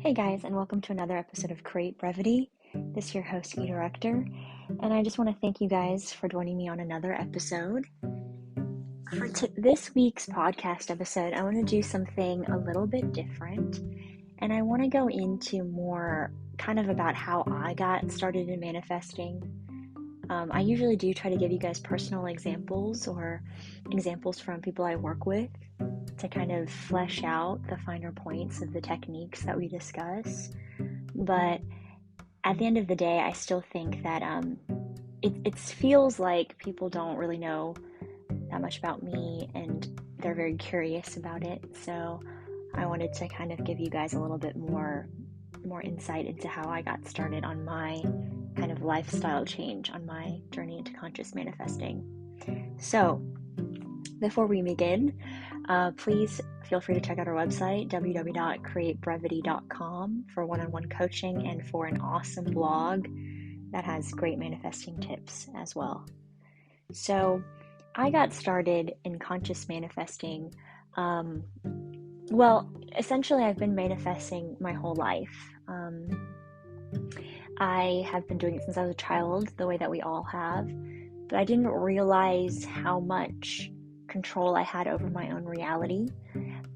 Hey guys, and welcome to another episode of Create Brevity. This is your host, Eda Rector, and I just want to thank you guys for joining me on another episode. For this week's podcast episode, I want to do something a little bit different, and I want to go into more kind of about how I got started in manifesting. I usually do try to give you guys personal examples or examples from people I work with to kind of flesh out the finer points of the techniques that we discuss. But at the end of the day, I still think that it feels like people don't really know that much about me and they're very curious about it. So I wanted to kind of give you guys a little bit more insight into how I got started on my kind of lifestyle change on my journey into conscious manifesting. So before we begin, please feel free to check out our website, www.createbrevity.com, for one-on-one coaching and for an awesome blog that has great manifesting tips as well. So I got started in conscious manifesting. Essentially, I've been manifesting my whole life. I have been doing it since I was a child, the way that we all have, but I didn't realize how much control I had over my own reality,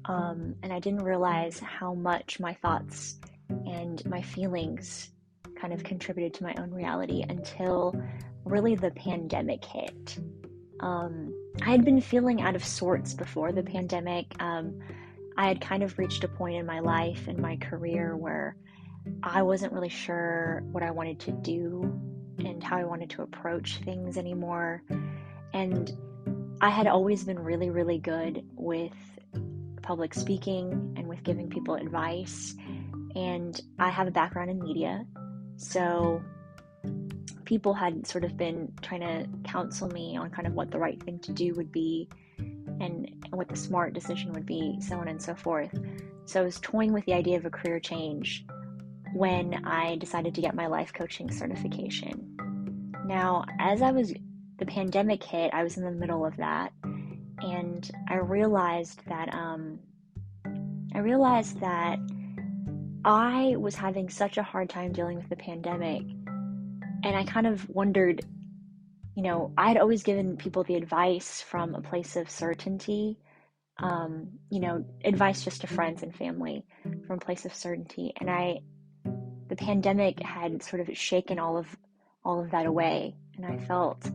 and I didn't realize how much my thoughts and my feelings kind of contributed to my own reality until really the pandemic hit. I had been feeling out of sorts before the pandemic. I had kind of reached a point in my life and my career where I wasn't really sure what I wanted to do and how I wanted to approach things anymore. And I had always been really, really good with public speaking and with giving people advice. And I have a background in media. So people had sort of been trying to counsel me on kind of what the right thing to do would be and what the smart decision would be, so on and so forth. So I was toying with the idea of a career change when I decided to get my life coaching certification. Now, the pandemic hit, I was in the middle of that, and I realized that I was having such a hard time dealing with the pandemic, and I kind of wondered, I had always given people the advice from a place of certainty, advice just to friends and family from a place of certainty, and the pandemic had sort of shaken all of that away, and I felt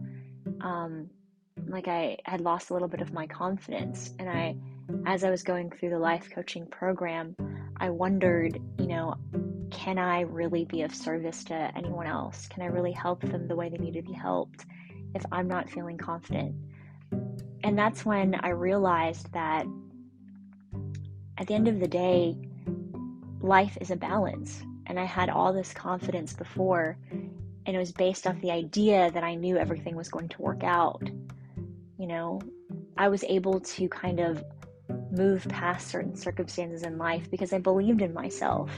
like I had lost a little bit of my confidence. And as I was going through the life coaching program, I wondered, can I really be of service to anyone else? Can I really help them the way they need to be helped if I'm not feeling confident? And that's when I realized that at the end of the day, life is a balance. And I had all this confidence before, and it was based off the idea that I knew everything was going to work out. I was able to kind of move past certain circumstances in life because I believed in myself,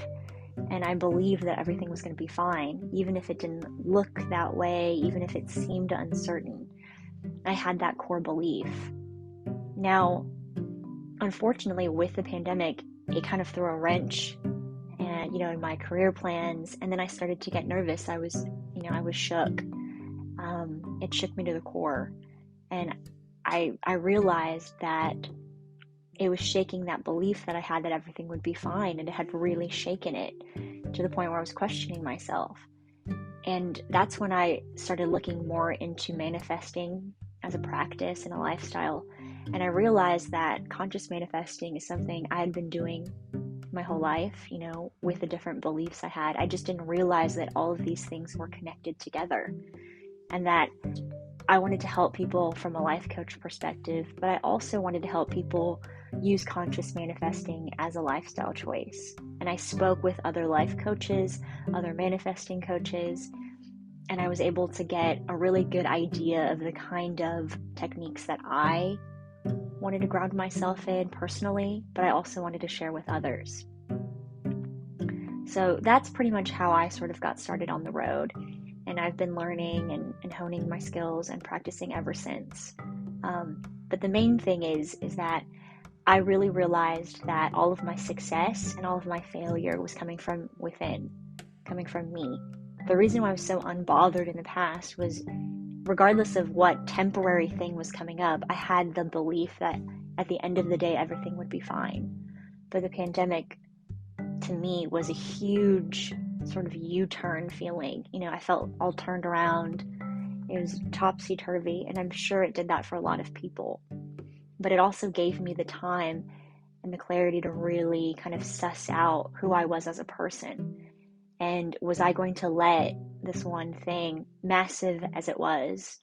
and I believed that everything was going to be fine, even if it didn't look that way, even if it seemed uncertain. I had that core belief. Now, unfortunately, with the pandemic, it kind of threw a wrench in my career plans, and then I started to get nervous. I was shook. It shook me to the core, and I realized that it was shaking that belief that I had that everything would be fine, and it had really shaken it to the point where I was questioning myself. And that's when I started looking more into manifesting as a practice and a lifestyle, and I realized that conscious manifesting is something I had been doing my whole life, with the different beliefs I had. I just didn't realize that all of these things were connected together, and that I wanted to help people from a life coach perspective, but I also wanted to help people use conscious manifesting as a lifestyle choice. And I spoke with other life coaches, other manifesting coaches, and I was able to get a really good idea of the kind of techniques that I wanted to ground myself in personally, but I also wanted to share with others. So that's pretty much how I sort of got started on the road, and I've been learning and honing my skills and practicing ever since. But the main thing is that I really realized that all of my success and all of my failure was coming from within, coming from me. The reason why I was so unbothered in the past was, regardless of what temporary thing was coming up, I had the belief that at the end of the day, everything would be fine. But the pandemic, to me, was a huge sort of U-turn feeling. I felt all turned around. It was topsy-turvy, and I'm sure it did that for a lot of people. But it also gave me the time and the clarity to really kind of suss out who I was as a person. And was I going to let this one thing, massive as it was,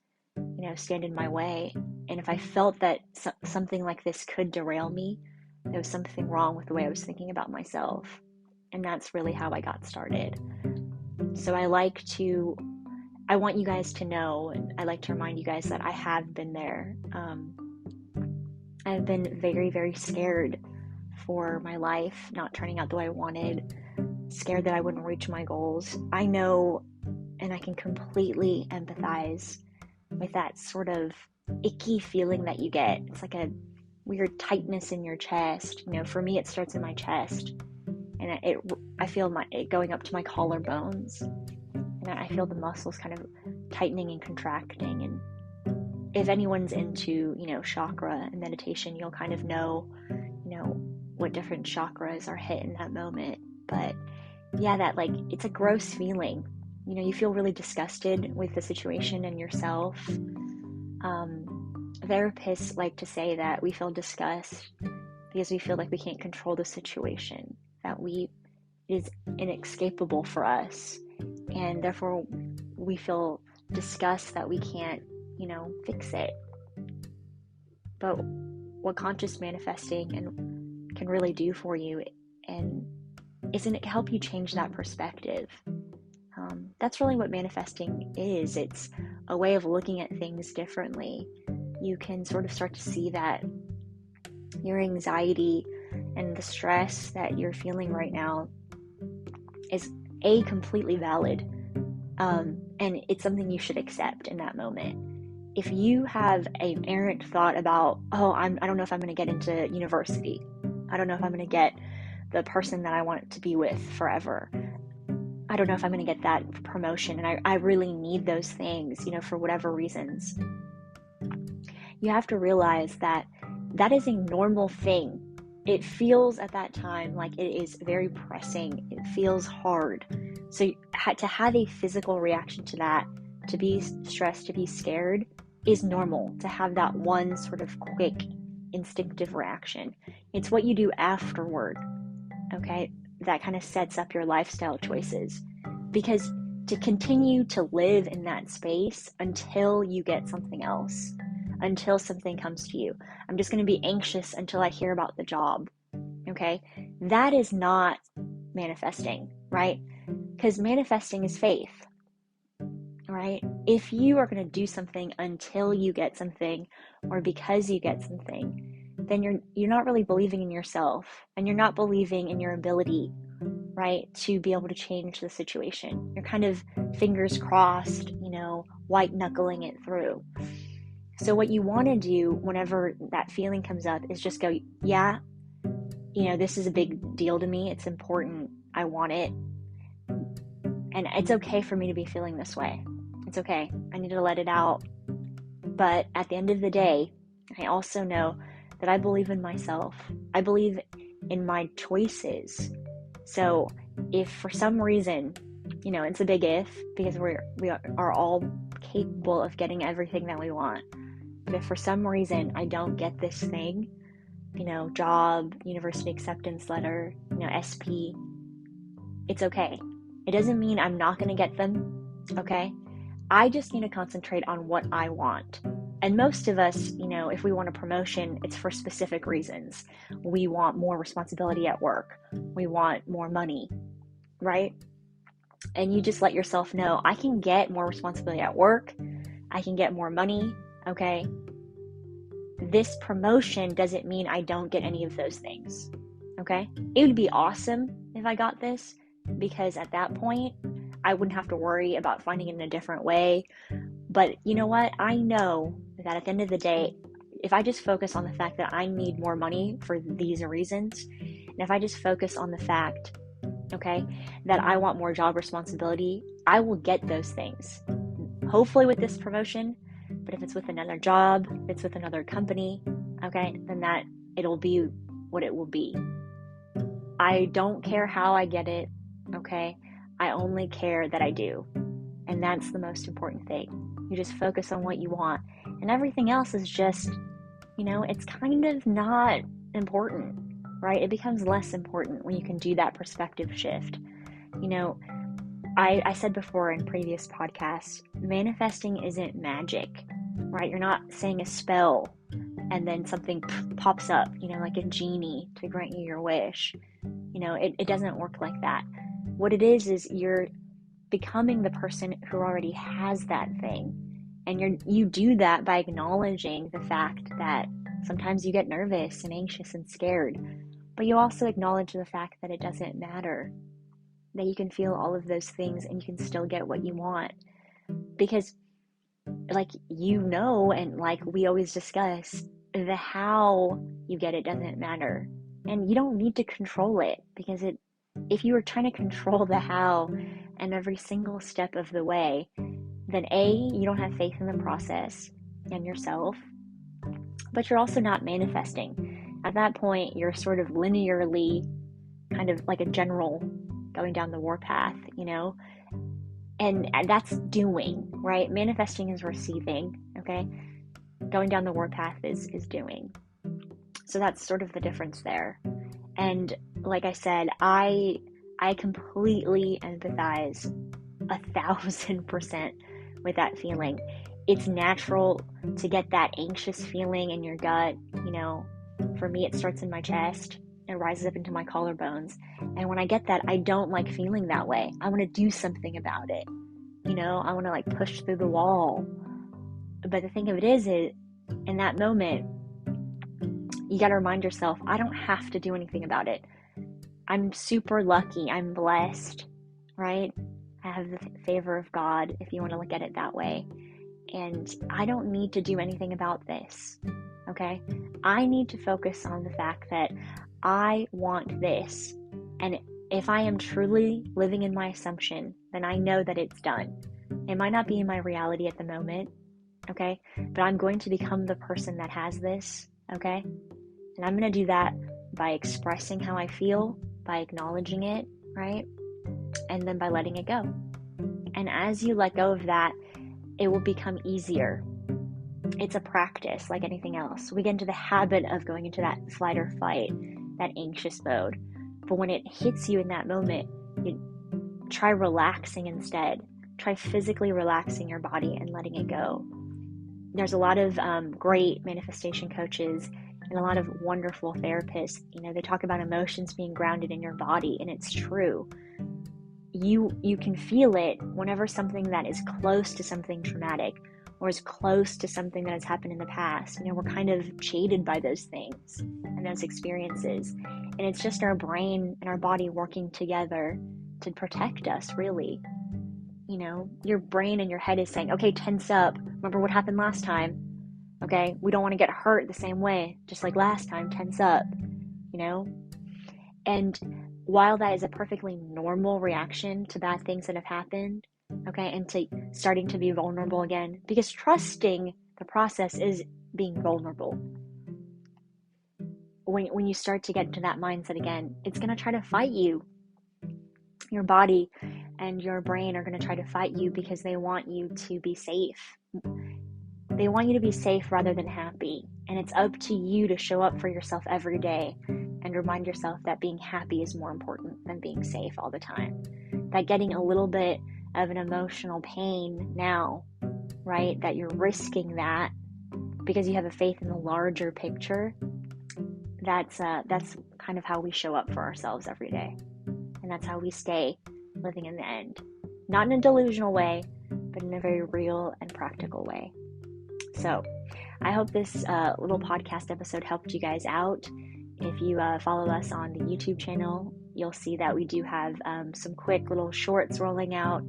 stand in my way? And if I felt that something like this could derail me, there was something wrong with the way I was thinking about myself. And that's really how I got started. So I want you guys to know, and I like to remind you guys that I have been there. I've been very, very scared for my life not turning out the way I wanted, scared that I wouldn't reach my goals. I know, and I can completely empathize with that sort of icky feeling that you get. It's like a weird tightness in your chest. For me, it starts in my chest, and I feel it going up to my collarbones, and I feel the muscles kind of tightening and contracting. And if anyone's into, chakra and meditation, you'll kind of know, what different chakras are hit in that moment. But yeah, that it's a gross feeling. You feel really disgusted with the situation and yourself. Therapists like to say that we feel disgust because we feel like we can't control the situation, that it is inescapable for us, and therefore we feel disgust that we can't, fix it. But what conscious manifesting can really do for you, and isn't it help you change that perspective? That's really what manifesting is. It's a way of looking at things differently. You can sort of start to see that your anxiety and the stress that you're feeling right now is completely valid, and it's something you should accept in that moment. If you have an errant thought about, I don't know if I'm going to get into university, I don't know if I'm going to get the person that I want to be with forever, I don't know if I'm going to get that promotion, and I really need those things, for whatever reasons. You have to realize that is a normal thing. It feels at that time like it is very pressing. It feels hard. So to have a physical reaction to that, to be stressed, to be scared, is normal. To have that one sort of quick, instinctive reaction. It's what you do afterward, okay? That kind of sets up your lifestyle choices. Because to continue to live in that space until you get something else, until something comes to you, I'm just going to be anxious until I hear about the job, okay? That is not manifesting, right? Because manifesting is faith, right? If you are going to do something until you get something, or because you get something, then you're not really believing in yourself, and you're not believing in your ability, right, to be able to change the situation. You're kind of fingers crossed, white knuckling it through. So what you want to do whenever that feeling comes up is just go, yeah, this is a big deal to me. It's important. I want it. And it's okay for me to be feeling this way. It's okay. I need to let it out. But at the end of the day, I also know that I believe in myself. I believe in my choices. So if for some reason, it's a big if, because we are all capable of getting everything that we want. But if for some reason I don't get this thing, job, university acceptance letter, SP, it's okay. It doesn't mean I'm not going to get them, okay? I just need to concentrate on what I want. And most of us, if we want a promotion, it's for specific reasons. We want more responsibility at work. We want more money, right? And you just let yourself know, I can get more responsibility at work. I can get more money, okay? This promotion doesn't mean I don't get any of those things, okay? It would be awesome if I got this, because at that point, I wouldn't have to worry about finding it in a different way. But you know what? I know that at the end of the day, if I just focus on the fact that I need more money for these reasons, and if I just focus on the fact, okay, that I want more job responsibility, I will get those things. Hopefully with this promotion, but if it's with another job, if it's with another company, okay, then that it'll be what it will be. I don't care how I get it, okay? I only care that I do. And that's the most important thing. You just focus on what you want. And everything else is just, it's kind of not important, right? It becomes less important when you can do that perspective shift. I said before in previous podcasts, manifesting isn't magic, right? You're not saying a spell and then something pops up, like a genie to grant you your wish. It doesn't work like that. What it is you're becoming the person who already has that thing. And you do that by acknowledging the fact that sometimes you get nervous and anxious and scared, but you also acknowledge the fact that it doesn't matter, that you can feel all of those things and you can still get what you want. Because and like we always discuss, the how you get it doesn't matter. And you don't need to control it, because if you were trying to control the how and every single step of the way, then A, you don't have faith in the process and yourself, but you're also not manifesting. At that point, you're sort of linearly kind of like a general going down the warpath, and that's doing, right? Manifesting is receiving, okay? Going down the warpath is doing. So that's sort of the difference there. And like I said, I completely empathize 1,000% with that feeling. It's natural to get that anxious feeling in your gut. For me, it starts in my chest. It rises up into my collarbones. And when I get that, I don't like feeling that way. I want to do something about it. I want to push through the wall. But the thing of it is in that moment, you got to remind yourself, I don't have to do anything about it. I'm super lucky. I'm blessed, right? I have the favor of God, if you want to look at it that way. And I don't need to do anything about this, okay? I need to focus on the fact that I want this. And if I am truly living in my assumption, then I know that it's done. It might not be in my reality at the moment, okay? But I'm going to become the person that has this, okay? And I'm going to do that by expressing how I feel, by acknowledging it, right? And then by letting it go. And as you let go of that, it will become easier. It's a practice like anything else. We get into the habit of going into that flight or fight, that anxious mode. But when it hits you in that moment, you try relaxing instead. Try physically relaxing your body and letting it go. There's a lot of great manifestation coaches and a lot of wonderful therapists. They talk about emotions being grounded in your body, and it's true. You can feel it whenever something that is close to something traumatic or is close to something that has happened in the past. We're kind of jaded by those things and those experiences. And it's just our brain and our body working together to protect us, really. Your brain and your head is saying, okay, tense up. Remember what happened last time? Okay, we don't want to get hurt the same way, just like last time, tense up, And while that is a perfectly normal reaction to bad things that have happened, okay, and to starting to be vulnerable again, because trusting the process is being vulnerable. When you start to get into that mindset again, it's going to try to fight you. Your body and your brain are going to try to fight you because they want you to be safe. They want you to be safe rather than happy. And it's up to you to show up for yourself every day and remind yourself that being happy is more important than being safe all the time. That getting a little bit of an emotional pain now, right, that you're risking that because you have a faith in the larger picture, that's kind of how we show up for ourselves every day. And that's how we stay living in the end. Not in a delusional way, but in a very real and practical way. So I hope this little podcast episode helped you guys out. If you follow us on the YouTube channel, you'll see that we do have some quick little shorts rolling out,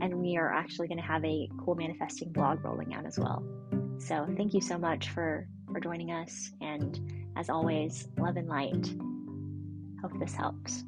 and we are actually going to have a cool manifesting blog rolling out as well. So thank you so much for for joining us. And as always, love and light. Hope this helps.